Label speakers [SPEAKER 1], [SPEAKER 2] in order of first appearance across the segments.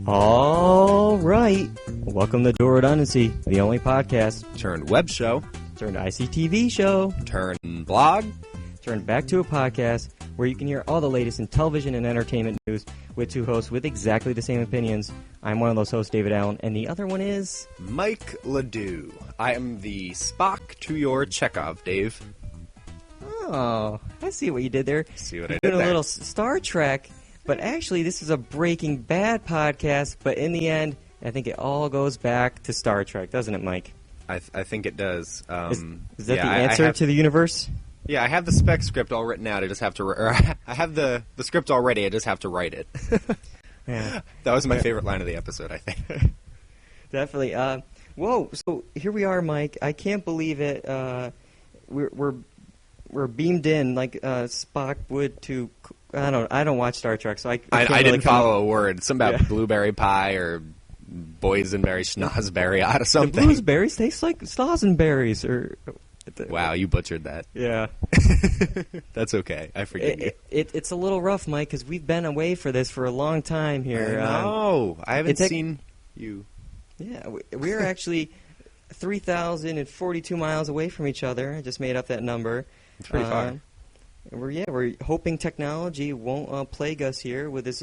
[SPEAKER 1] All right. Welcome to Dual Redundancy, the only podcast
[SPEAKER 2] Turned web show.
[SPEAKER 1] turned ICTV show,
[SPEAKER 2] Turned blog.
[SPEAKER 1] turned back to a podcast where you can hear all the latest in television and entertainment news with two hosts with exactly the same opinions. I'm one of those hosts, David Allen, and the other one is...
[SPEAKER 2] Mike Ladue. I am the Spock to your Chekhov, Dave.
[SPEAKER 1] Oh, I see what you did there.
[SPEAKER 2] See what I
[SPEAKER 1] Doing
[SPEAKER 2] did there?
[SPEAKER 1] a little Star Trek, but actually this is a Breaking Bad podcast, but in the end, I think it all goes back to Star Trek, doesn't it, Mike?
[SPEAKER 2] I think it does.
[SPEAKER 1] Is that the answer to the universe?
[SPEAKER 2] Yeah, I have the spec script all written out. I just have to... I have the script already. I just have to write it.
[SPEAKER 1] Yeah.
[SPEAKER 2] That was my favorite line of the episode, I think.
[SPEAKER 1] Definitely. Whoa! So here we are, Mike. I can't believe it. We're beamed in like Spock would to. I don't watch Star Trek, so I can't
[SPEAKER 2] I
[SPEAKER 1] really
[SPEAKER 2] didn't follow a word. Something about blueberry pie or boysenberry schnozberry out of something.
[SPEAKER 1] The blueberries taste like strawberries, or.
[SPEAKER 2] Wow, you butchered that.
[SPEAKER 1] Yeah.
[SPEAKER 2] That's okay. I forgive you.
[SPEAKER 1] It's a little rough, Mike, because we've been away for this for a long time here.
[SPEAKER 2] No, I haven't seen you.
[SPEAKER 1] Yeah, we're actually 3,042 miles away from each other. I just made up that number.
[SPEAKER 2] It's pretty far.
[SPEAKER 1] We're hoping technology won't plague us here with this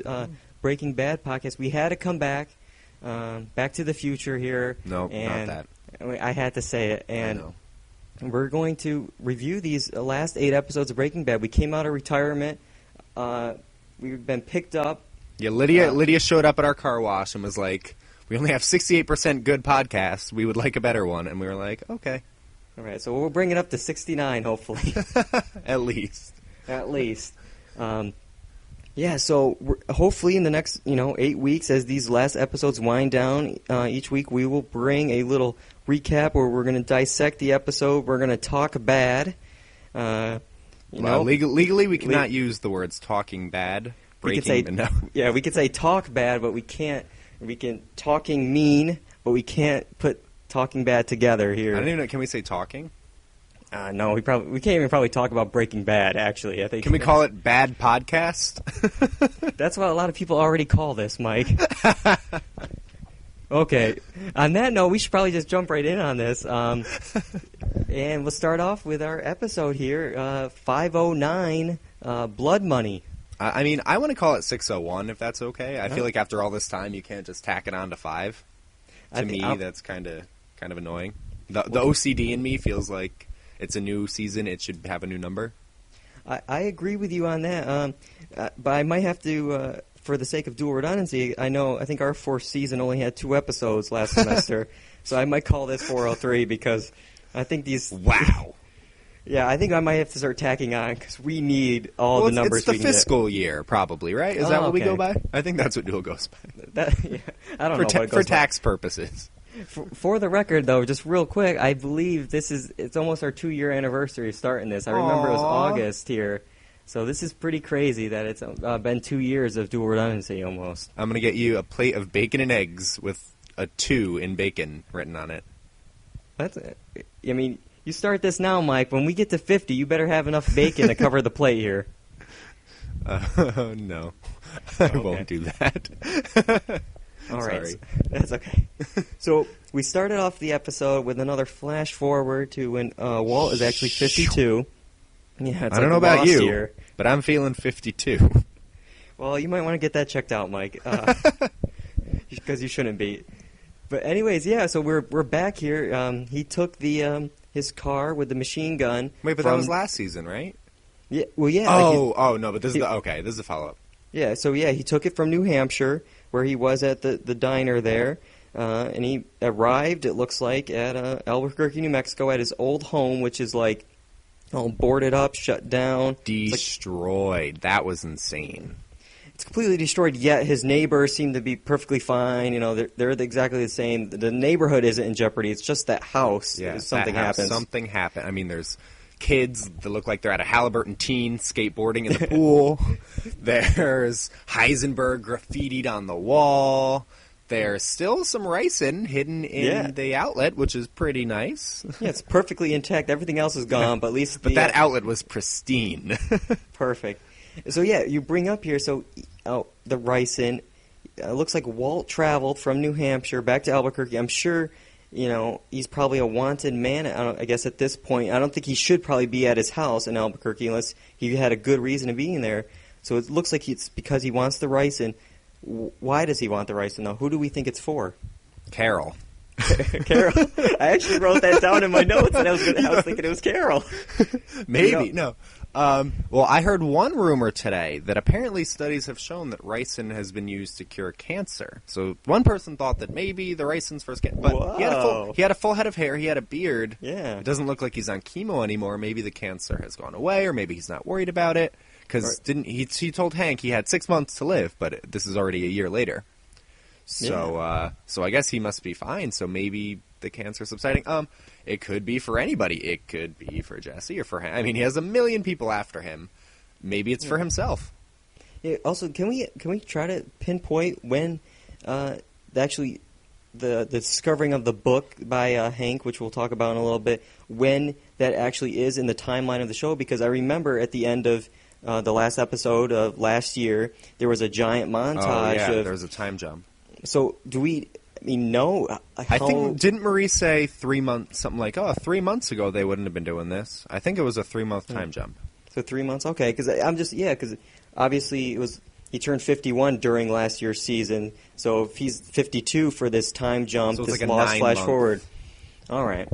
[SPEAKER 1] Breaking Bad podcast. We had to come back, Back to the Future here.
[SPEAKER 2] No,
[SPEAKER 1] and
[SPEAKER 2] not that.
[SPEAKER 1] I had to say it, and
[SPEAKER 2] I know.
[SPEAKER 1] we're going to review these last 8 episodes of Breaking Bad. We came out of retirement. We've been picked up.
[SPEAKER 2] Yeah, Lydia showed up at our car wash and was like, "We only have 68% good podcasts. We would like a better one." And we were like, "Okay."
[SPEAKER 1] All right, so we'll bring it up to 69, hopefully.
[SPEAKER 2] At least.
[SPEAKER 1] At least. Yeah, so hopefully in the next 8 weeks, as these last episodes wind down, each week we will bring a little recap where we're going to dissect the episode. We're going to talk bad.
[SPEAKER 2] Legally we cannot use the words talking bad.
[SPEAKER 1] We could say talk bad, but we can't. We can talking mean, but we can't put talking bad together here.
[SPEAKER 2] I don't even know. Can we say talking?
[SPEAKER 1] No, we can't even probably talk about Breaking Bad. Actually, I think.
[SPEAKER 2] Can we call it bad podcast?
[SPEAKER 1] That's what a lot of people already call this, Mike. Okay. On that note, we should probably just jump right in on this, and we'll start off with our episode here, 509, Blood Money.
[SPEAKER 2] I mean, I want to call it 601 if that's okay. I feel like after all this time, you can't just tack it on to 5. To me, that's kind of annoying. The OCD in me feels like it's a new season; it should have a new number.
[SPEAKER 1] I agree with you on that, but I might have to, for the sake of dual redundancy, I think our 4th season only had 2 episodes last semester, so I might call this 403 because I think these.
[SPEAKER 2] Wow.
[SPEAKER 1] Yeah, I think I might have to start tacking on because we need all the numbers we can get.
[SPEAKER 2] It's the fiscal year, probably, right? Is that what we go by? I think that's what Dual goes by.
[SPEAKER 1] I don't know what it goes
[SPEAKER 2] for tax purposes.
[SPEAKER 1] For the record, though, just real quick, I believe it's almost our 2-year anniversary of starting this. I remember it was August here. So this is pretty crazy that it's been 2 years of dual redundancy almost.
[SPEAKER 2] I'm going to get you a plate of bacon and eggs with a 2 in bacon written on it.
[SPEAKER 1] I mean, you start this now, Mike. When we get to 50, you better have enough bacon to cover the plate here.
[SPEAKER 2] No. I won't do that.
[SPEAKER 1] All right.
[SPEAKER 2] Sorry.
[SPEAKER 1] That's okay. So we started off the episode with another flash forward to when Walt is actually 52. Yeah, it's
[SPEAKER 2] I don't know about you,
[SPEAKER 1] year.
[SPEAKER 2] but I'm feeling 52.
[SPEAKER 1] Well, you might want to get that checked out, Mike, because you shouldn't be. But anyways, yeah. So we're back here. He took the his car with the machine gun.
[SPEAKER 2] Wait, but that was last season, right?
[SPEAKER 1] Yeah. Well, yeah.
[SPEAKER 2] No, but this is this is a follow-up.
[SPEAKER 1] Yeah. So yeah, he took it from New Hampshire, where he was at the diner there, and he arrived. It looks like at Albuquerque, New Mexico, at his old home, which is like all boarded up, shut down,
[SPEAKER 2] destroyed. That was insane.
[SPEAKER 1] It's completely destroyed, yet his neighbors seem to be perfectly fine. They're exactly the same. The neighborhood isn't in jeopardy. It's just that house.
[SPEAKER 2] Yeah,
[SPEAKER 1] something happens.
[SPEAKER 2] Something happened. I mean, there's kids that look like they're at a Halliburton teen skateboarding in the pool. There's Heisenberg graffitied on the wall. There's still some ricin hidden in the outlet, which is pretty nice.
[SPEAKER 1] Yeah, it's perfectly intact. Everything else is gone, but at least
[SPEAKER 2] that outlet was pristine.
[SPEAKER 1] Perfect. So yeah, you bring up here the ricin. it looks like Walt traveled from New Hampshire back to Albuquerque. I'm sure, he's probably a wanted man. I guess at this point, I don't think he should probably be at his house in Albuquerque unless he had a good reason to being there. So it looks like it's because he wants the ricin. Why does he want the ricin, though? Who do we think it's for?
[SPEAKER 2] Carol.
[SPEAKER 1] Carol. I actually wrote that down in my notes, and I was thinking it was Carol.
[SPEAKER 2] Maybe, no. Well, I heard one rumor today that apparently studies have shown that ricin has been used to cure cancer. So one person thought that maybe the ricin's for cancer, but he had a full head of hair, he had a beard.
[SPEAKER 1] Yeah.
[SPEAKER 2] It doesn't look like he's on chemo anymore. Maybe the cancer has gone away, or maybe he's not worried about it. Because he told Hank he had 6 months to live, but this is already a year later. So so I guess he must be fine. So maybe the cancer subsiding. It could be for anybody. It could be for Jesse or for him. I mean, he has 1 million people after him. Maybe it's for himself.
[SPEAKER 1] Yeah, also, can we try to pinpoint when actually the discovering of the book by Hank, which we'll talk about in a little bit, when that actually is in the timeline of the show? Because I remember at the end of the last episode of last year, there was a giant montage.
[SPEAKER 2] There was a time jump.
[SPEAKER 1] So do we? I mean, no.
[SPEAKER 2] I think, didn't Marie say 3 months, something like, 3 months ago they wouldn't have been doing this? I think it was a 3-month time jump.
[SPEAKER 1] So 3 months? Okay, because because obviously he turned 51 during last year's season, so if he's 52 for this time jump,
[SPEAKER 2] so
[SPEAKER 1] this
[SPEAKER 2] like
[SPEAKER 1] lost flash forward. All right.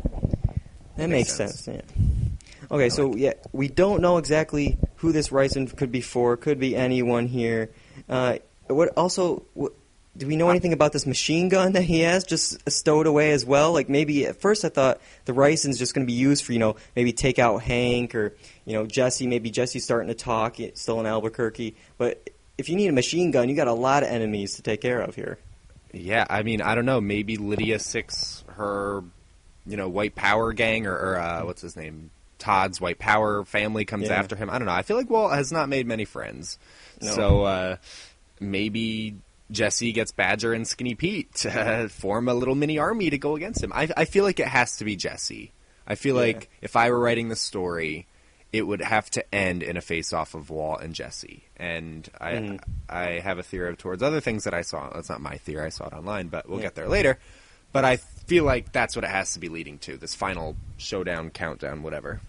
[SPEAKER 1] That makes sense. Yeah. Okay, so we don't know exactly who this ricin could be for. Could be anyone here. Do we know anything about this machine gun that he has just stowed away as well? Like maybe at first I thought the ricin's just going to be used for, maybe take out Hank or, Jesse. Maybe Jesse's starting to talk, still in Albuquerque. But if you need a machine gun, you got a lot of enemies to take care of here.
[SPEAKER 2] Yeah, I mean, I don't know. Maybe Lydia Six, her, white power gang or what's his name? Todd's white power family comes after him. I don't know. I feel like Walt has not made many friends. No. So maybe Jesse gets Badger and Skinny Pete to form a little mini army to go against him. I feel like it has to be Jesse. I feel like if I were writing the story, it would have to end in a face-off of Walt and Jesse. And I have a theory towards other things that I saw. That's not my theory. I saw it online, but we'll get there later. But I feel like that's what it has to be leading to, this final showdown, countdown, whatever.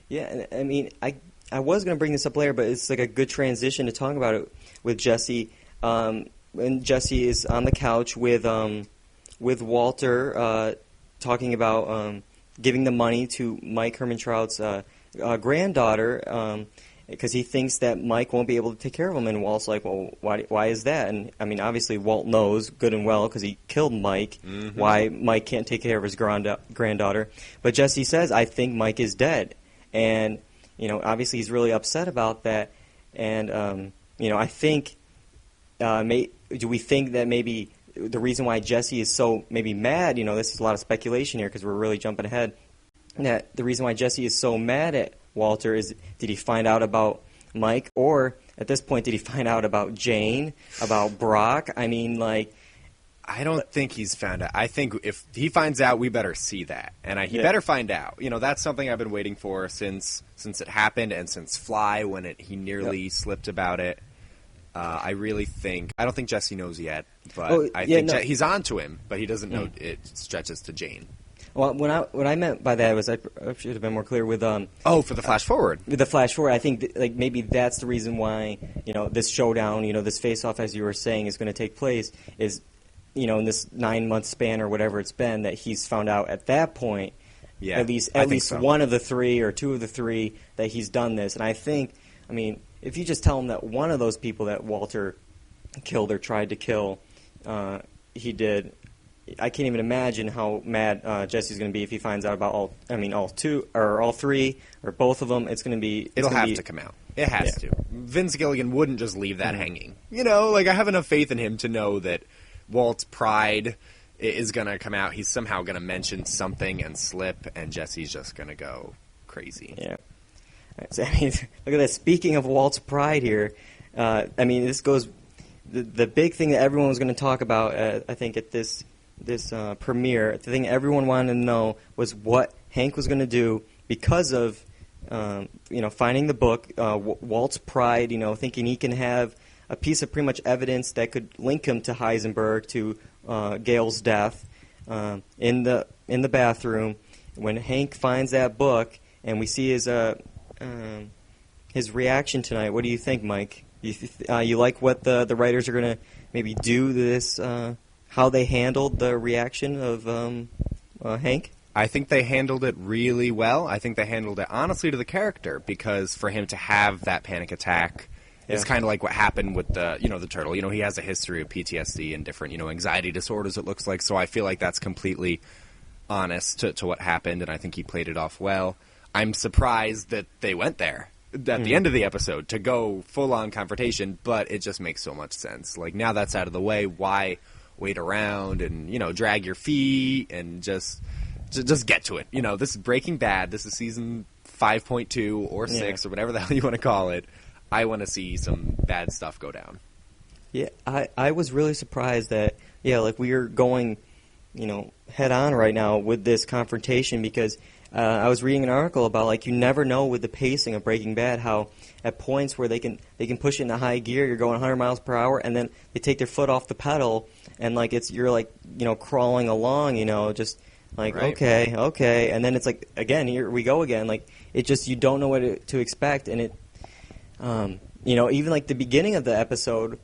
[SPEAKER 2] Yeah,
[SPEAKER 1] I mean, I was going to bring this up later, but it's like a good transition to talk about it with Jesse. When Jesse is on the couch with Walter, talking about giving the money to Mike Hermantraut's granddaughter, because he thinks that Mike won't be able to take care of him, and Walt's like, well, why is that? And I mean, obviously Walt knows good and well because he killed Mike, why Mike can't take care of his granddaughter. But Jesse says, I think Mike is dead, and obviously he's really upset about that, and I think. Do we think that maybe the reason why Jesse is so maybe mad, this is a lot of speculation here because we're really jumping ahead, that the reason why Jesse is so mad at Walter is, did he find out about Mike, or at this point did he find out about Jane, about Brock? I mean,
[SPEAKER 2] I don't think he's found out. I think if he finds out, we better see that, and he better find out. That's something I've been waiting for since it happened, and since Fly, when he nearly slipped about it. I really think – I don't think Jesse knows yet, but I think he's on to him, but he doesn't know it stretches to Jane.
[SPEAKER 1] Well, what I meant by that was I should have been more clear with
[SPEAKER 2] for the flash forward.
[SPEAKER 1] With the flash forward, I think maybe that's the reason why this showdown, this face-off, as you were saying, is going to take place is in this 9-month span or whatever it's been, that he's found out at that point at least one of the three or two of the three that he's done this. And I think, I mean, if you just tell him that one of those people that Walter killed or tried to kill, he did, I can't even imagine how mad Jesse's going to be if he finds out about all two or all three or both of them. It's going to be.
[SPEAKER 2] It'll have to come out. It has to. Vince Gilligan wouldn't just leave that hanging. I have enough faith in him to know that Walt's pride is going to come out. He's somehow going to mention something and slip, and Jesse's just going to go crazy.
[SPEAKER 1] Yeah. So, look at that. Speaking of Walt's pride here, this goes. The big thing that everyone was going to talk about, I think, at this premiere, the thing everyone wanted to know was what Hank was going to do because of, finding the book. Walt's pride, thinking he can have a piece of pretty much evidence that could link him to Heisenberg, to Gale's death, in the bathroom. When Hank finds that book and we see his reaction tonight, what do you think, Mike? You like what the writers are going to maybe do to this, how they handled the reaction of Hank?
[SPEAKER 2] I think they handled it really well. I think they handled it honestly to the character, because for him to have that panic attack is kind of like what happened with the turtle. He has a history of PTSD and different, anxiety disorders, it looks like. So I feel like that's completely honest to what happened, and I think he played it off well. I'm surprised that they went there at the end of the episode to go full-on confrontation, but it just makes so much sense. Like, now that's out of the way, why wait around and, drag your feet and just get to it. This is Breaking Bad. This is season 5.2 or 6 or whatever the hell you want to call it. I want to see some bad stuff go down.
[SPEAKER 1] Yeah, I was really surprised that, we are going, head on right now with this confrontation, because I was reading an article about, you never know with the pacing of Breaking Bad how at points where they can push it into high gear, you're going 100 miles per hour, and then they take their foot off the pedal, and, you're, crawling along, just... Right. Okay, and then it's again, here we go again. It just, you don't know what to expect, and it, even the beginning of the episode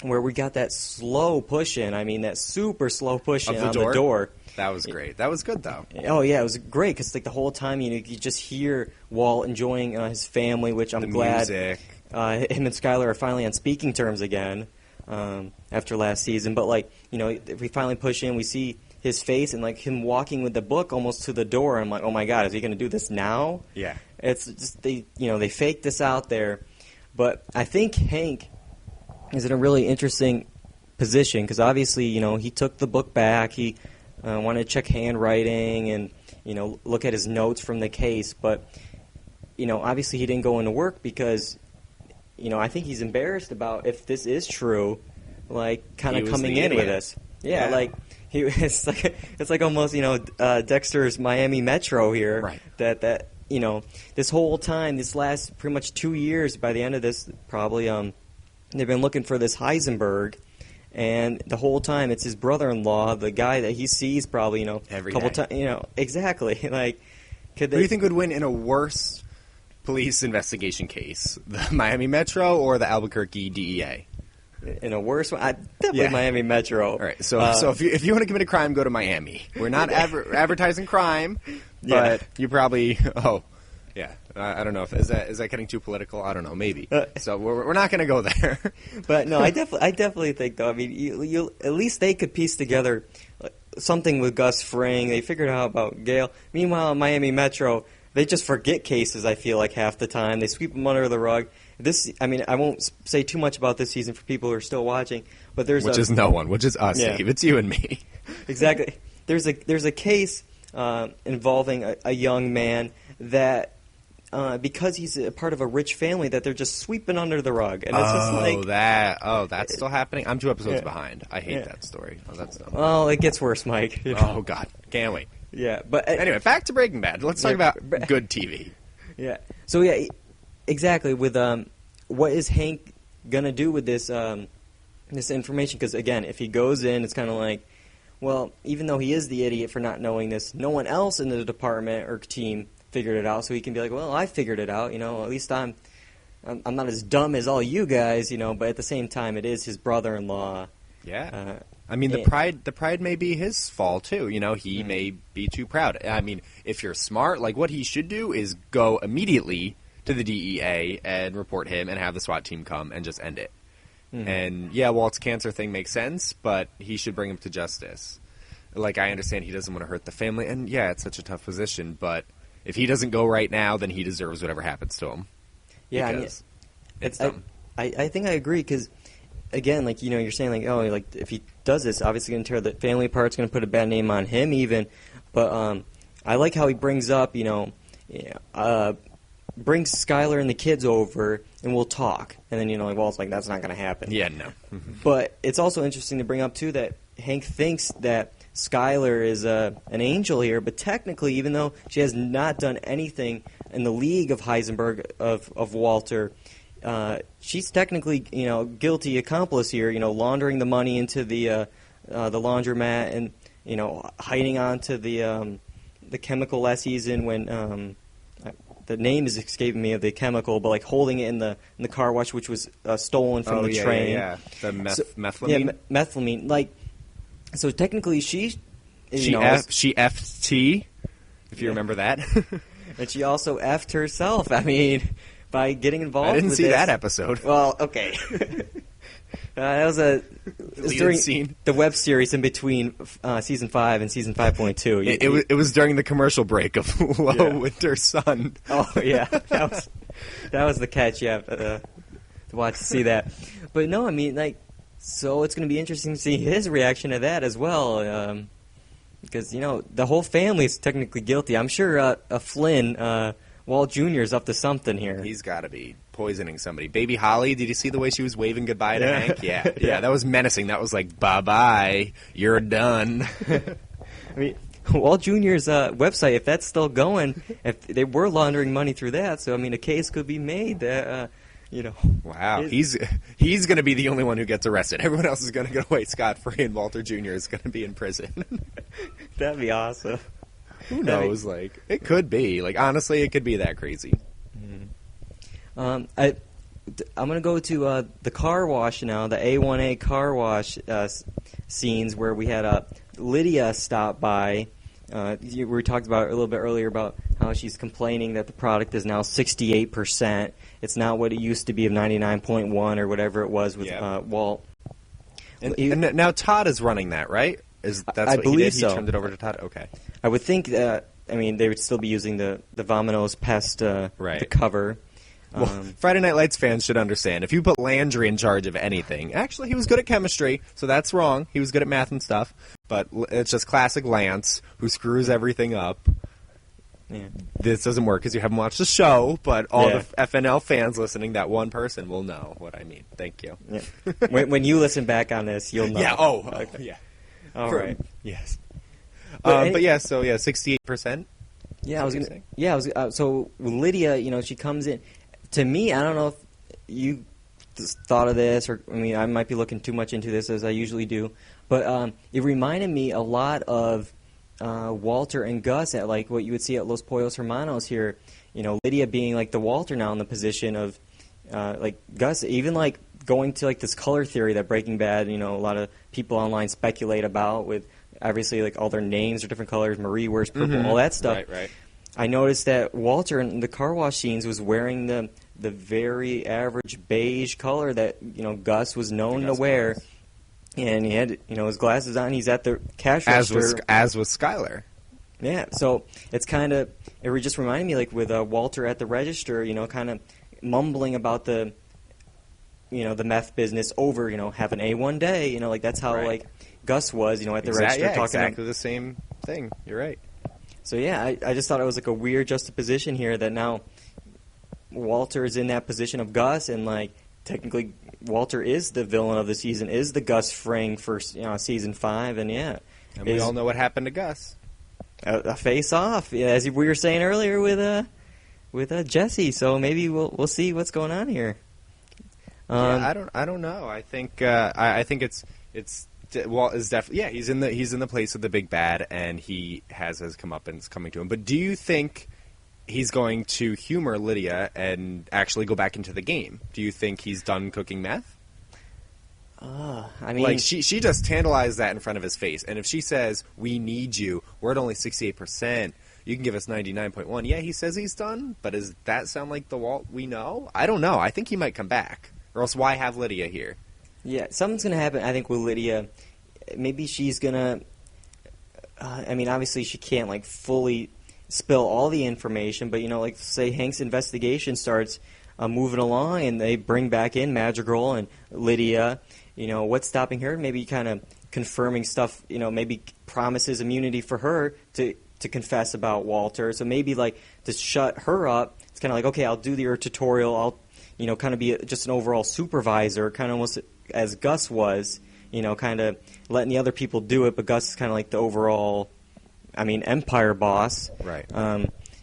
[SPEAKER 1] where we got that slow push in. I mean, that super slow push in on the door.
[SPEAKER 2] That was great. That was good, though.
[SPEAKER 1] Oh yeah, it was great because the whole time you just hear Walt enjoying his family, which I'm glad.
[SPEAKER 2] Music.
[SPEAKER 1] Him and Skyler are finally on speaking terms again after last season. But if we finally push in, we see his face and him walking with the book almost to the door. I'm like, oh my God, is he going to do this now?
[SPEAKER 2] Yeah.
[SPEAKER 1] It's just they faked this out there, but I think Hank is in a really interesting position because obviously he took the book back. He wanted to check handwriting and look at his notes from the case, but obviously he didn't go into work because I think he's embarrassed about if this is true, kind of coming in with this. Yeah. It's almost Dexter's Miami Metro here.
[SPEAKER 2] Right.
[SPEAKER 1] That this whole time, this last pretty much 2 years, by the end of this probably they've been looking for this Heisenberg, and the whole time it's his brother-in-law, the guy that he sees probably
[SPEAKER 2] every
[SPEAKER 1] couple
[SPEAKER 2] day.
[SPEAKER 1] times exactly
[SPEAKER 2] Who do you think would win in a worse police investigation case, the Miami Metro or the Albuquerque DEA?
[SPEAKER 1] In a worse one, definitely Miami Metro.
[SPEAKER 2] All right, so if you want to commit a crime, go to Miami. We're not advertising crime, but you probably I don't know if is that getting too political? I don't know, maybe. So we're not going to go there.
[SPEAKER 1] But no, I definitely think though. I mean, you at least they could piece together something with Gus Fring. They figured out about Gale. Meanwhile, Miami Metro, they just forget cases. I feel like half the time they sweep them under the rug. I won't say too much about this season for people who are still watching, but which
[SPEAKER 2] is no one, which is us, Steve. It's you and me.
[SPEAKER 1] Exactly. There's a case involving a young man that because he's a part of a rich family that they're just sweeping under the rug, and it's just
[SPEAKER 2] that's still happening. I'm 2 episodes behind. I hate that story. Oh, that's dumb.
[SPEAKER 1] Well, it gets worse, Mike.
[SPEAKER 2] Oh God, can't wait.
[SPEAKER 1] Yeah, but
[SPEAKER 2] anyway, back to Breaking Bad. Let's talk about good TV.
[SPEAKER 1] Yeah. So exactly. With what is Hank gonna do with this this information? Because again, if he goes in, it's kind of like, well, even though he is the idiot for not knowing this, no one else in the department or team figured it out. So he can be like, well, I figured it out. At least I'm not as dumb as all you guys. But at the same time, it is his brother-in-law.
[SPEAKER 2] Yeah. The pride may be his fault too. He may be too proud. I mean, if you're smart, what he should do is go immediately to the DEA and report him and have the SWAT team come and just end it. Mm-hmm. And Walt's cancer thing makes sense, but he should bring him to justice. I understand he doesn't want to hurt the family, and it's such a tough position, but if he doesn't go right now, then he deserves whatever happens to him. Yeah, it's dumb.
[SPEAKER 1] I think I agree, because again, you're saying, if he does this, obviously going to tear the family apart, it's going to put a bad name on him even, but I like how he brings up, brings Skyler and the kids over and we'll talk. And then, Walt's like, that's not going to happen.
[SPEAKER 2] Yeah, no.
[SPEAKER 1] But it's also interesting to bring up, too, that Hank thinks that Skyler is an angel here, but technically, even though she has not done anything in the league of Heisenberg, of Walter, she's technically, guilty accomplice here, laundering the money into the laundromat and, hiding onto the chemical last season when the name is escaping me of the chemical, but like holding it in the car wash, which was stolen from the train.
[SPEAKER 2] Yeah. The methylamine.
[SPEAKER 1] Yeah, methylamine. Like, so technically she
[SPEAKER 2] FT, if you remember that.
[SPEAKER 1] And she also effed herself. I mean, by getting involved.
[SPEAKER 2] I didn't
[SPEAKER 1] with
[SPEAKER 2] see
[SPEAKER 1] this.
[SPEAKER 2] that episode.
[SPEAKER 1] Well, okay. That was during
[SPEAKER 2] scene.
[SPEAKER 1] The web series in between season 5 and season 5.2.
[SPEAKER 2] It was during the commercial break of Low Winter Sun.
[SPEAKER 1] Oh yeah, that was the catch. Yeah, to see that. But no, I mean, like, so it's going to be interesting to see his reaction to that as well, because the whole family is technically guilty. I'm sure Flynn, Walt Jr. is up to something here.
[SPEAKER 2] He's got to be poisoning somebody. Baby Holly, did you see the way she was waving goodbye to Hank? Yeah, that was menacing. That was like, bye-bye, you're done.
[SPEAKER 1] I mean, Walt Jr.'s website, if that's still going, if they were laundering money through that, so, I mean, a case could be made that,
[SPEAKER 2] Wow, he's going to be the only one who gets arrested. Everyone else is going to get away scot-free, and Walter Jr. is going to be in prison.
[SPEAKER 1] That'd be awesome.
[SPEAKER 2] Who knows? Like, it could be. Like, honestly, it could be that crazy.
[SPEAKER 1] I'm going to go to the car wash now, the A1A car wash scenes where we had Lydia stop by. We talked about a little bit earlier about how she's complaining that the product is now 68%. It's not what it used to be of 99.1 or whatever it was with Walt.
[SPEAKER 2] And now Todd is running that, right?
[SPEAKER 1] I believe
[SPEAKER 2] he
[SPEAKER 1] so.
[SPEAKER 2] He turned it over to Todd? Okay.
[SPEAKER 1] I would think that, they would still be using the Vominos Pest the cover.
[SPEAKER 2] Well, Friday Night Lights fans should understand. If you put Landry in charge of anything, actually he was good at chemistry, so that's wrong. He was good at math and stuff, but it's just classic Lance who screws everything up. Yeah. This doesn't work because you haven't watched the show, but all the FNL fans listening, that one person will know what I mean. Thank you.
[SPEAKER 1] Yeah. when you listen back on this, you'll know.
[SPEAKER 2] Yeah. Okay. Yeah.
[SPEAKER 1] All right.
[SPEAKER 2] Yes. But yeah. So 68%.
[SPEAKER 1] Yeah, I was gonna. Yeah, so Lydia, she comes in. To me, I don't know if you thought of this, or I might be looking too much into this as I usually do, but it reminded me a lot of Walter and Gus at like what you would see at Los Pollos Hermanos here. Lydia being like the Walter now in the position of like Gus, even like going to like this color theory that Breaking Bad, a lot of people online speculate about with obviously like all their names are different colors. Marie wears purple, all that stuff.
[SPEAKER 2] Right.
[SPEAKER 1] I noticed that Walter in the car wash scenes was wearing the very average beige color that Gus was known to wear, and he had his glasses on. He's at the cash register,
[SPEAKER 2] as was Skylar.
[SPEAKER 1] Yeah, so it's kind of it just reminded me like with Walter at the register, kind of mumbling about the the meth business over have an A1 day, like that's how like Gus was at the register talking
[SPEAKER 2] exactly the same thing. You're right.
[SPEAKER 1] So yeah, I just thought it was like a weird juxtaposition here that now Walter is in that position of Gus, and like technically Walter is the villain of the season, is the Gus Fring for season 5, and and
[SPEAKER 2] we all know what happened to Gus.
[SPEAKER 1] A face off, as we were saying earlier with Jesse. So maybe we'll see what's going on here.
[SPEAKER 2] I don't know. I think it's. Walt is definitely he's in the place of the big bad, and he has his comeuppance coming to him. But do you think he's going to humor Lydia and actually go back into the game? Do you think he's done cooking meth? Like she just tantalized that in front of his face, and if she says we need you, we're at only 68%. You can give us 99.1. Yeah, he says he's done, but does that sound like the Walt we know? I don't know. I think he might come back, or else why have Lydia here? Yeah,
[SPEAKER 1] something's going to happen, I think, with Lydia. Maybe she's going to... obviously she can't, like, fully spill all the information, but, like, say Hank's investigation starts moving along, and they bring back in Madrigal and Lydia. What's stopping her? Maybe kind of confirming stuff, maybe promises immunity for her to confess about Walter. So maybe, like, to shut her up, it's kind of like, okay, I'll do your tutorial, I'll, kind of be just an overall supervisor, kind of almost as Gus was, kind of letting the other people do it, but Gus is kind of like the overall, empire boss.
[SPEAKER 2] Right.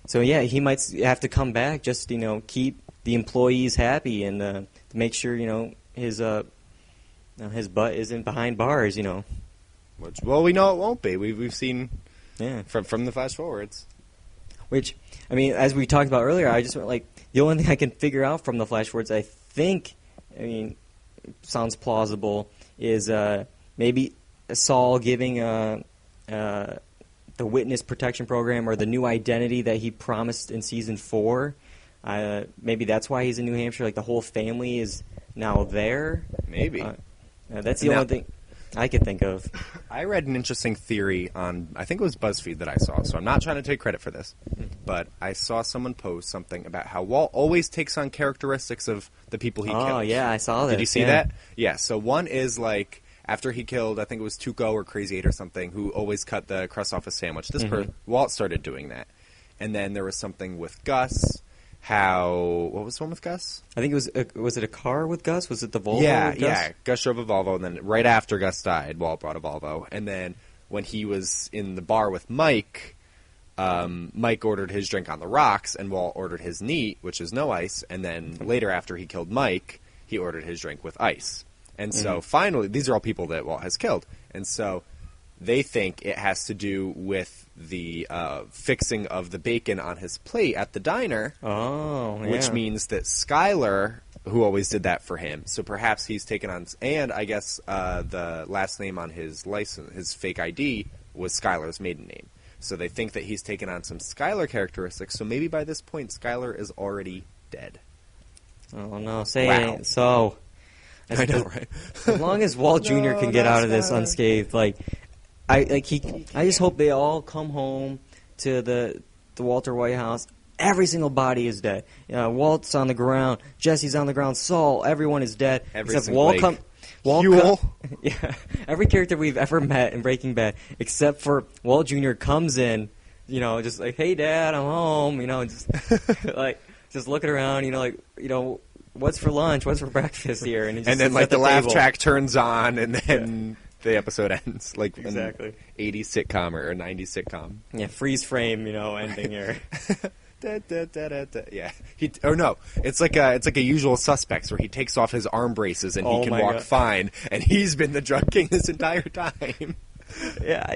[SPEAKER 1] So yeah, he might have to come back, just keep the employees happy and to make sure his butt isn't behind bars.
[SPEAKER 2] Which, well, we know it won't be. We've seen from the flash forwards.
[SPEAKER 1] Which, I mean, as we talked about earlier, I just went like the only thing I can figure out from the flash forwards, sounds plausible, is maybe Saul giving the witness protection program or the new identity that he promised in season 4. Maybe that's why he's in New Hampshire. Like the whole family is now there.
[SPEAKER 2] Maybe
[SPEAKER 1] that's the only thing I could think of.
[SPEAKER 2] I read an interesting theory on, I think it was BuzzFeed that I saw, so I'm not trying to take credit for this, but I saw someone post something about how Walt always takes on characteristics of the people he kills.
[SPEAKER 1] Oh, yeah, I saw that.
[SPEAKER 2] Did you see that? Yeah, so one is like, after he killed, I think it was Tuco or Crazy 8 or something, who always cut the crust off a sandwich. Walt started doing that. And then there was something with Gus. What was the one with Gus?
[SPEAKER 1] I think it was it a car with Gus? Was it the Volvo with Gus?
[SPEAKER 2] Yeah. Gus drove a Volvo, and then right after Gus died, Walt brought a Volvo. And then when he was in the bar with Mike, Mike ordered his drink on the rocks, and Walt ordered his neat, which is no ice. And then later, after he killed Mike, he ordered his drink with ice. And so finally, these are all people that Walt has killed. And so they think it has to do with the fixing of the bacon on his plate at the diner.
[SPEAKER 1] Oh, yeah.
[SPEAKER 2] Which means that Skyler, who always did that for him, so perhaps he's taken on, and I guess the last name on his license, his fake ID, was Skyler's maiden name. So they think that he's taken on some Skyler characteristics, so maybe by this point Skyler is already dead.
[SPEAKER 1] Oh, no, say it. So...
[SPEAKER 2] I know, right?
[SPEAKER 1] As long as Walt Jr. can get out of this unscathed, I just hope they all come home to the Walter White house. Every single body is dead. Walt's on the ground. Jesse's on the ground. Saul. Everyone is dead. Except Walt. Yeah, every character we've ever met in Breaking Bad, except for Walt Jr. comes in, just like, hey, Dad, I'm home. Just just looking around. What's for lunch? What's for breakfast here? And then
[SPEAKER 2] the laugh track turns on, and then the episode ends like
[SPEAKER 1] exactly
[SPEAKER 2] 80s sitcom or 90s sitcom.
[SPEAKER 1] Yeah, freeze frame, ending here.
[SPEAKER 2] Da, da, da, da, da. Yeah, it's like a Usual Suspects where he takes off his arm braces and he can walk fine, and he's been the drug king this entire time.
[SPEAKER 1] Yeah.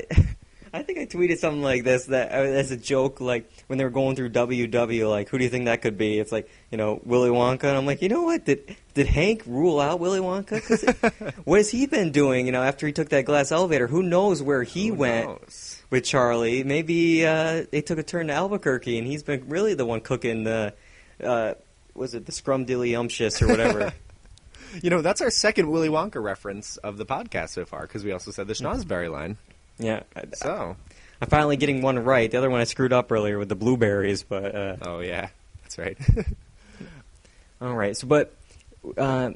[SPEAKER 1] I think I tweeted something like this that as a joke, like when they were going through WW, like who do you think that could be? It's like Willy Wonka, and I'm like, what? Did Hank rule out Willy Wonka? 'Cause what has he been doing? After he took that glass elevator, who knows where he went with Charlie? Maybe they took a turn to Albuquerque, and he's been really the one cooking the was it the scrumdiddlyumptious or whatever?
[SPEAKER 2] That's our second Willy Wonka reference of the podcast so far, because we also said the Schnozberry line.
[SPEAKER 1] Yeah.
[SPEAKER 2] So
[SPEAKER 1] I'm finally getting one right. The other one I screwed up earlier with the blueberries, but
[SPEAKER 2] oh yeah, that's right.
[SPEAKER 1] All right. So, but I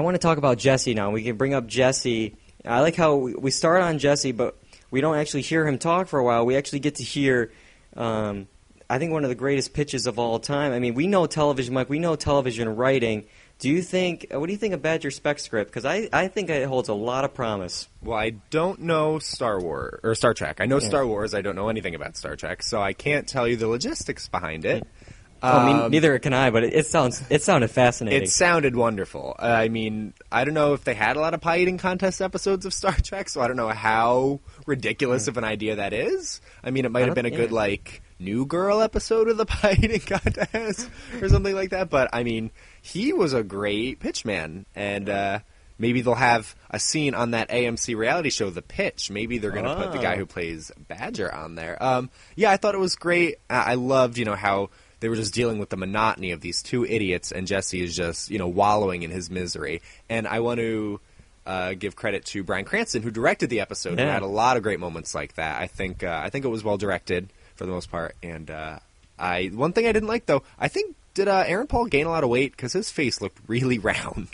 [SPEAKER 1] want to talk about Jesse now. We can bring up Jesse. I like how we start on Jesse, but we don't actually hear him talk for a while. We actually get to hear, I think, one of the greatest pitches of all time. I mean, we know television, Mike. We know television writing. What do you think of Badger Spec script? Because I think it holds a lot of promise.
[SPEAKER 2] Well, I don't know Star Trek. I know Star Wars. I don't know anything about Star Trek, so I can't tell you the logistics behind it.
[SPEAKER 1] Neither can I, but it sounded fascinating.
[SPEAKER 2] It sounded wonderful. I mean, I don't know if they had a lot of pie eating contest episodes of Star Trek, so I don't know how ridiculous of an idea that is. I mean, it might have been a good New Girl episode of the pie eating contest or something like that. But I mean, he was a great pitchman, and maybe they'll have a scene on that AMC reality show, The Pitch. Maybe they're going to put the guy who plays Badger on there. I thought it was great. I loved, how they were just dealing with the monotony of these two idiots, and Jesse is just, wallowing in his misery. And I want to give credit to Bryan Cranston, who directed the episode, who had a lot of great moments like that. I think it was well directed for the most part. And one thing I didn't like, though, did Aaron Paul gain a lot of weight? Because his face looked really round.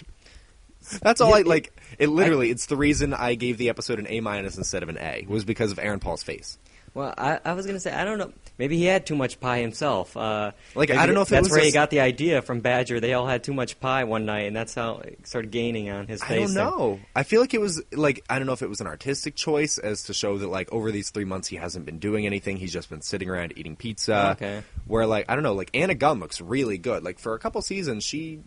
[SPEAKER 2] That's all it's the reason I gave the episode an A- instead of an A, was because of Aaron Paul's face.
[SPEAKER 1] Well, I was going to say, I don't know. Maybe he had too much pie himself.
[SPEAKER 2] I don't know if
[SPEAKER 1] that's where he got the idea from Badger. They all had too much pie one night, and that's how it started gaining on his face.
[SPEAKER 2] I don't know. I feel like it was, I don't know if it was an artistic choice as to show that, over these 3 months he hasn't been doing anything. He's just been sitting around eating pizza.
[SPEAKER 1] Okay.
[SPEAKER 2] Where, I don't know, Anna Gunn looks really good. For a couple seasons, she,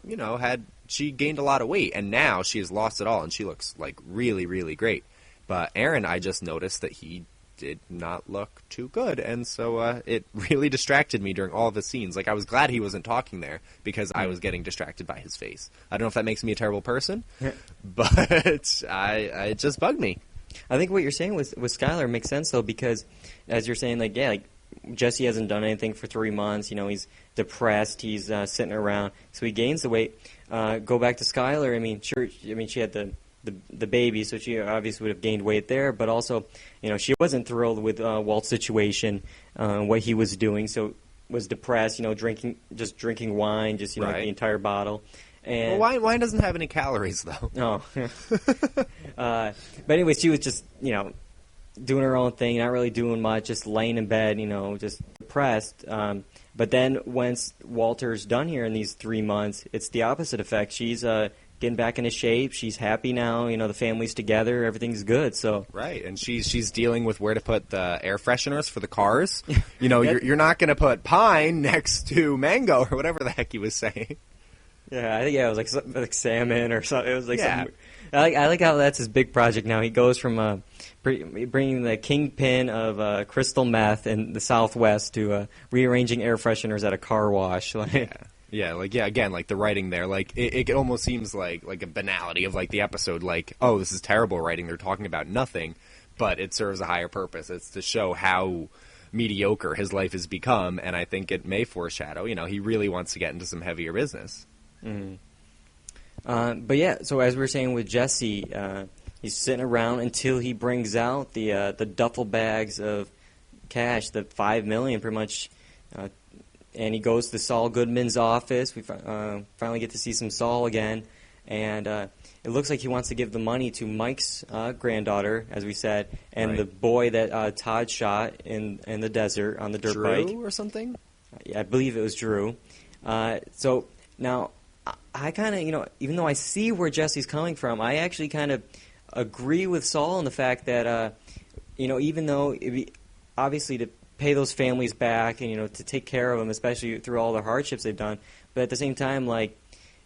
[SPEAKER 2] she gained a lot of weight, and now she has lost it all, and she looks, really, really great. But Aaron, I just noticed that he did not look too good, and so it really distracted me during all of the scenes. I was glad he wasn't talking there because I was getting distracted by his face. I don't know if that makes me a terrible person, but it just bugged me.
[SPEAKER 1] I think what you're saying with Skylar makes sense though, because as you're saying, Jesse hasn't done anything for 3 months. He's depressed. He's sitting around, so he gains the weight. Go back to Skylar. She had the baby, so she obviously would have gained weight there, but also, she wasn't thrilled with Walt's situation, what he was doing, so was depressed, drinking wine, just,
[SPEAKER 2] right.
[SPEAKER 1] the entire bottle. And
[SPEAKER 2] wine doesn't have any calories, though.
[SPEAKER 1] No. But anyway, she was just, doing her own thing, not really doing much, just laying in bed, just depressed. But then once Walter's done here in these 3 months, it's the opposite effect. She's getting back into shape. She's happy now. The family's together. Everything's good. So
[SPEAKER 2] right, and she's dealing with where to put the air fresheners for the cars. You're not going to put pine next to mango or whatever the heck he was saying.
[SPEAKER 1] Yeah, I think it was like salmon or something. It was something. I like how that's his big project now. He goes from bringing the kingpin of crystal meth in the Southwest to rearranging air fresheners at a car wash.
[SPEAKER 2] Again, the writing there, it almost seems like a banality of the episode, oh, this is terrible writing, they're talking about nothing, but it serves a higher purpose. It's to show how mediocre his life has become, and I think it may foreshadow, he really wants to get into some heavier business.
[SPEAKER 1] Mm-hmm. But yeah, so as we were saying with Jesse, he's sitting around until he brings out the duffel bags of cash, the $5 million pretty much, and he goes to Saul Goodman's office. We finally get to see some Saul again. And it looks like he wants to give the money to Mike's granddaughter, as we said, and
[SPEAKER 2] right.
[SPEAKER 1] the boy that Todd shot in the desert on the dirt bike.
[SPEAKER 2] Drew or something?
[SPEAKER 1] I believe it was Drew. So now, I kind of, even though I see where Jesse's coming from, I actually kind of agree with Saul in the fact that, even though it'd be obviously to pay those families back and, to take care of them, especially through all the hardships they've done. But at the same time,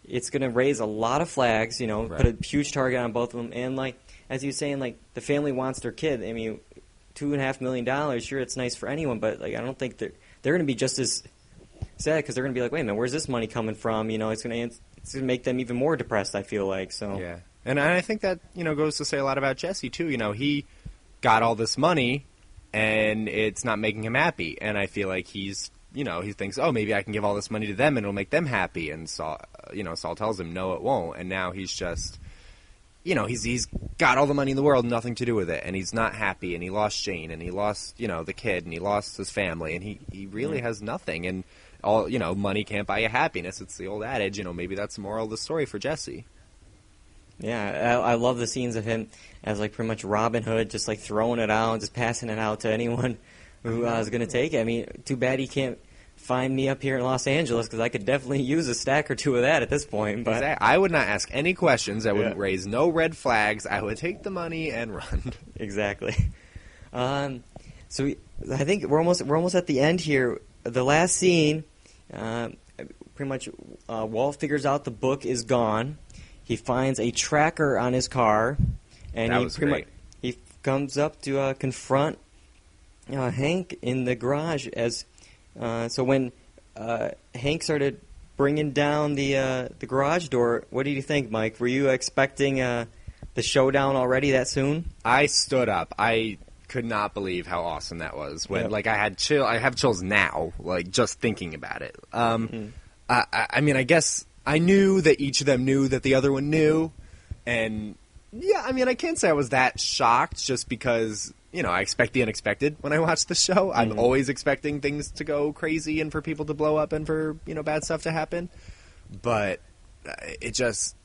[SPEAKER 1] it's going to raise a lot of flags,
[SPEAKER 2] right.
[SPEAKER 1] Put a huge target on both of them. And, as you were saying, the family wants their kid. $2.5 million, sure, it's nice for anyone, but, I don't think they're going to be just as sad because they're going to be like, wait a minute, where's this money coming from? It's going to make them even more depressed, I feel like. So
[SPEAKER 2] yeah. And I think that, goes to say a lot about Jesse, too. He got all this money, and it's not making him happy. And I feel like he thinks, oh, maybe I can give all this money to them and it'll make them happy. And Saul tells him, no, it won't. And now he's just, he's got all the money in the world, nothing to do with it. And he's not happy. And he lost Jane, and he lost, the kid, and he lost his family. And he really has nothing. And all, money can't buy you happiness. It's the old adage, maybe that's the moral of the story for Jesse.
[SPEAKER 1] Yeah, I love the scenes of him as pretty much Robin Hood, just throwing it out, just passing it out to anyone who is going to take it. Too bad he can't find me up here in Los Angeles because I could definitely use a stack or two of that at this point. But
[SPEAKER 2] exactly. I would not ask any questions. I would raise no red flags. I would take the money and run.
[SPEAKER 1] Exactly. I think we're almost at the end here. The last scene, pretty much, Walt figures out the book is gone. He finds a tracker on his car, and he comes up to confront Hank in the garage. So when Hank started bringing down the garage door, what did you think, Mike? Were you expecting the showdown already that soon?
[SPEAKER 2] I stood up. I could not believe how awesome that was. When I have chills now, just thinking about it. I guess I knew that each of them knew that the other one knew, and yeah, I can't say I was that shocked just because, I expect the unexpected when I watch the show. I'm always expecting things to go crazy and for people to blow up and for, bad stuff to happen. But it just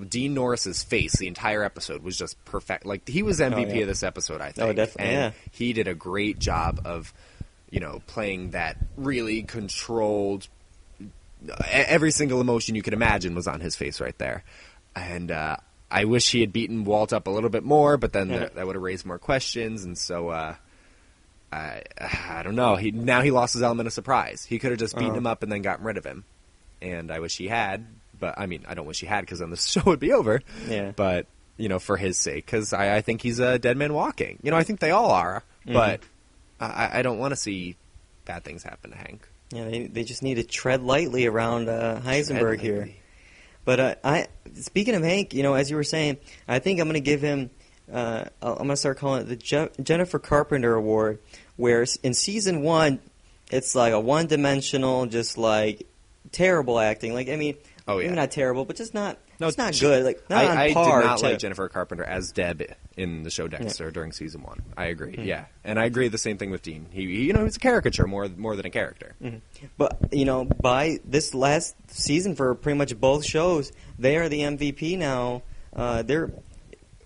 [SPEAKER 2] Dean Norris's face the entire episode was just perfect. Like, he was MVP of this episode, I think.
[SPEAKER 1] Oh, definitely.
[SPEAKER 2] And he did a great job of, playing that really controlled. Every single emotion you could imagine was on his face right there, and I wish he had beaten Walt up a little bit more, but then that would have raised more questions, and so I don't know. Now he lost his element of surprise. He could have just beaten him up and then gotten rid of him, and I wish he had. But I mean, I don't wish he had, because then the show would be over.
[SPEAKER 1] Yeah.
[SPEAKER 2] But for his sake, because I think he's a dead man walking. I think they all are, but I don't want to see bad things happen to Hank.
[SPEAKER 1] Yeah, they just need to tread lightly around Heisenberg here. But speaking of Hank, as you were saying, I think I'm going to give him. I'm going to start calling it the Jennifer Carpenter Award, where in season 1, it's like a one-dimensional, just like terrible acting. Like, I mean, maybe not terrible, but just not. It's not good. Like, not on par.
[SPEAKER 2] I did not like Jennifer Carpenter as Deb in the show Dexter during season 1. I agree. Mm-hmm. Yeah, and I agree the same thing with Dean. He's a caricature more than a character.
[SPEAKER 1] Mm-hmm. But by this last season for pretty much both shows, they are the MVP now.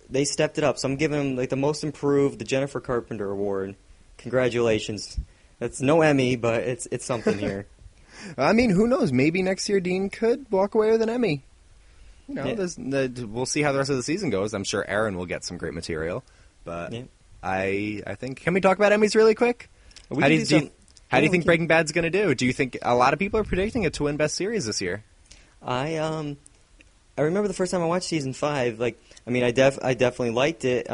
[SPEAKER 1] They stepped it up. So I'm giving them like the most improved, the Jennifer Carpenter Award. Congratulations. That's no Emmy, but it's something here.
[SPEAKER 2] I mean, who knows? Maybe next year Dean could walk away with an Emmy. We'll see how the rest of the season goes. I'm sure Aaron will get some great material. But I think... Can we talk about Emmys really quick? How do you think Breaking Bad's going to do? Do you think a lot of people are predicting it to win Best Series this year?
[SPEAKER 1] I remember the first time I watched season 5. Like, I mean, I definitely liked it.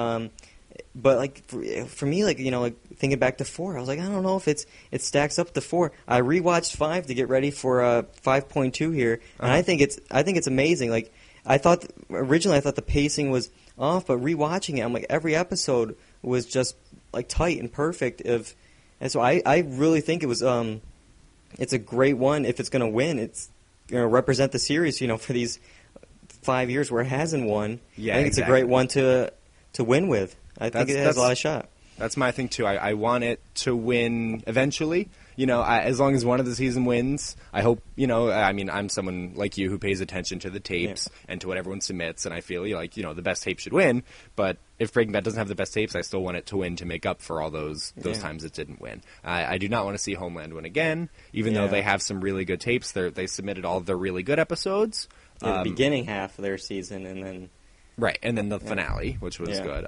[SPEAKER 1] But like for me, like thinking back to 4, I was like, I don't know if it stacks up to 4. I rewatched 5 to get ready for 5.2 here, and I think it's amazing. Like, originally I thought the pacing was off, but rewatching it, I'm like, every episode was just like tight and perfect. And so I really think it was it's a great one. If it's going to win, it's going to represent the series. For these 5 years where it hasn't won.
[SPEAKER 2] Yeah,
[SPEAKER 1] I think it's a great one to win with. I think it has a lot of shot.
[SPEAKER 2] That's my thing, too. I want it to win eventually. As long as one of the season wins, I hope, I mean, I'm someone like you who pays attention to the tapes and to what everyone submits, and I feel like, the best tape should win. But if Breaking Bad doesn't have the best tapes, I still want it to win to make up for all those times it didn't win. I do not want to see Homeland win again, even though they have some really good tapes. They submitted all of their really good episodes.
[SPEAKER 1] The beginning half of their season, and then...
[SPEAKER 2] Right, and then the finale, which was good.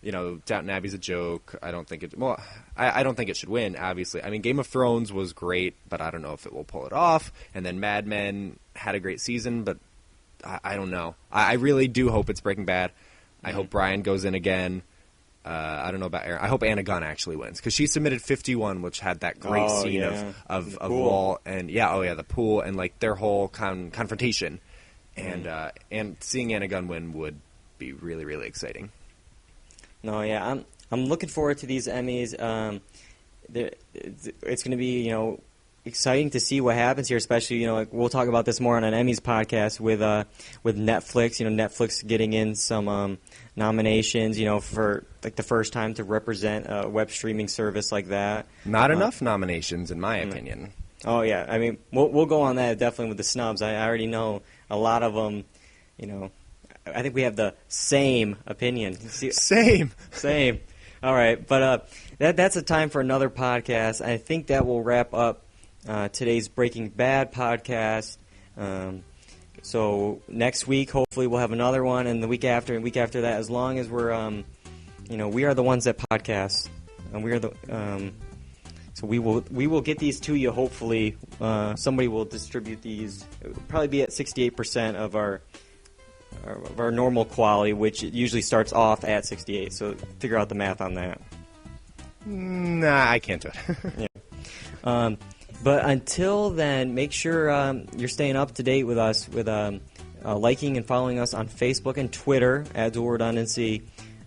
[SPEAKER 2] Downton Abbey's a joke. I don't think it. Well, I don't think it should win. Obviously, I mean, Game of Thrones was great, but I don't know if it will pull it off. And then Mad Men had a great season, but I don't know. I really do hope it's Breaking Bad. I hope Brian goes in again. I don't know about Aaron. I hope Anna Gunn actually wins, because she submitted 51, which had that great scene of Walt and the pool and like their whole confrontation, and seeing Anna Gunn win would be really, really exciting.
[SPEAKER 1] No, yeah, I'm looking forward to these Emmys. It's going to be, exciting to see what happens here, especially, like we'll talk about this more on an Emmys podcast with Netflix. Netflix getting in some nominations, for like the first time to represent a web streaming service like that.
[SPEAKER 2] Not enough nominations, in my opinion.
[SPEAKER 1] Oh yeah, I mean we'll go on that definitely with the snubs. I already know a lot of them. I think we have the same opinion.
[SPEAKER 2] Same.
[SPEAKER 1] All right, but that's a time for another podcast. I think that will wrap up today's Breaking Bad podcast. So next week, hopefully, we'll have another one, and the week after, and week after that. As long as we're, we are the ones that podcast, and we are the. So we will get these to you. Hopefully, somebody will distribute these. It will probably be at 68% of our normal quality, which usually starts off at 68. So figure out the math on that.
[SPEAKER 2] Nah, I can't do it.
[SPEAKER 1] Yeah. But until then, make sure you're staying up to date with us with liking and following us on Facebook and Twitter at Dual Redundancy.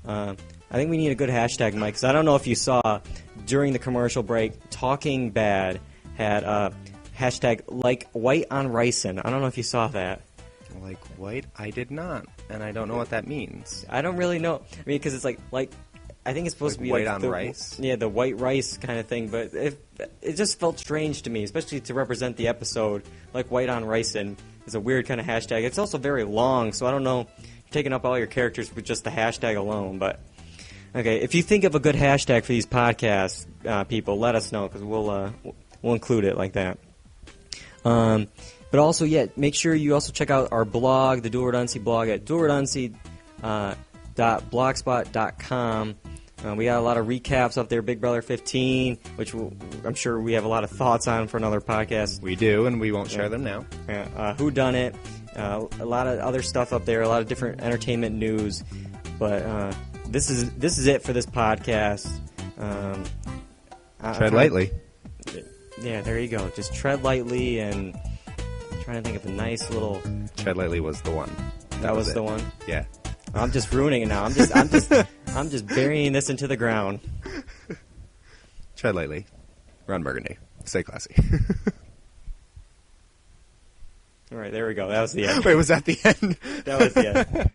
[SPEAKER 1] I think we need a good hashtag, Mike, because I don't know if you saw during the commercial break, Talking Bad had hashtag like white on ricin. I don't know if you saw that.
[SPEAKER 2] Like white? I did not, and I don't know what that means.
[SPEAKER 1] I don't really know. I mean, because it's like I think it's supposed to be
[SPEAKER 2] white
[SPEAKER 1] like
[SPEAKER 2] on
[SPEAKER 1] the,
[SPEAKER 2] rice.
[SPEAKER 1] Yeah, the white rice kind of thing. But it just felt strange to me, especially to represent the episode like white on rice. And It's a weird kind of hashtag. It's also very long, so I don't know. You're taking up all your characters with just the hashtag alone. But okay, if you think of a good hashtag for these podcasts, people, let us know because we'll include it like that. But also, make sure you also check out our blog, the Dual Redundancy blog at dualredundancy.blogspot.com. We got a lot of recaps up there, Big Brother 15, which I'm sure we have a lot of thoughts on for another podcast.
[SPEAKER 2] We do, and we won't share them now.
[SPEAKER 1] Who Done It, a lot of other stuff up there, a lot of different entertainment news. But this is it for this podcast.
[SPEAKER 2] Tread lightly.
[SPEAKER 1] Yeah, there you go. Just tread lightly, and I'm trying to think of a nice little.
[SPEAKER 2] Tread lightly was the one.
[SPEAKER 1] That was the one.
[SPEAKER 2] Yeah.
[SPEAKER 1] I'm just ruining it now. I'm just burying this into the ground.
[SPEAKER 2] Tread lightly. Ron Burgundy. Stay classy.
[SPEAKER 1] All right, there we go. That was the end.
[SPEAKER 2] Wait, was that the end?
[SPEAKER 1] That was the end.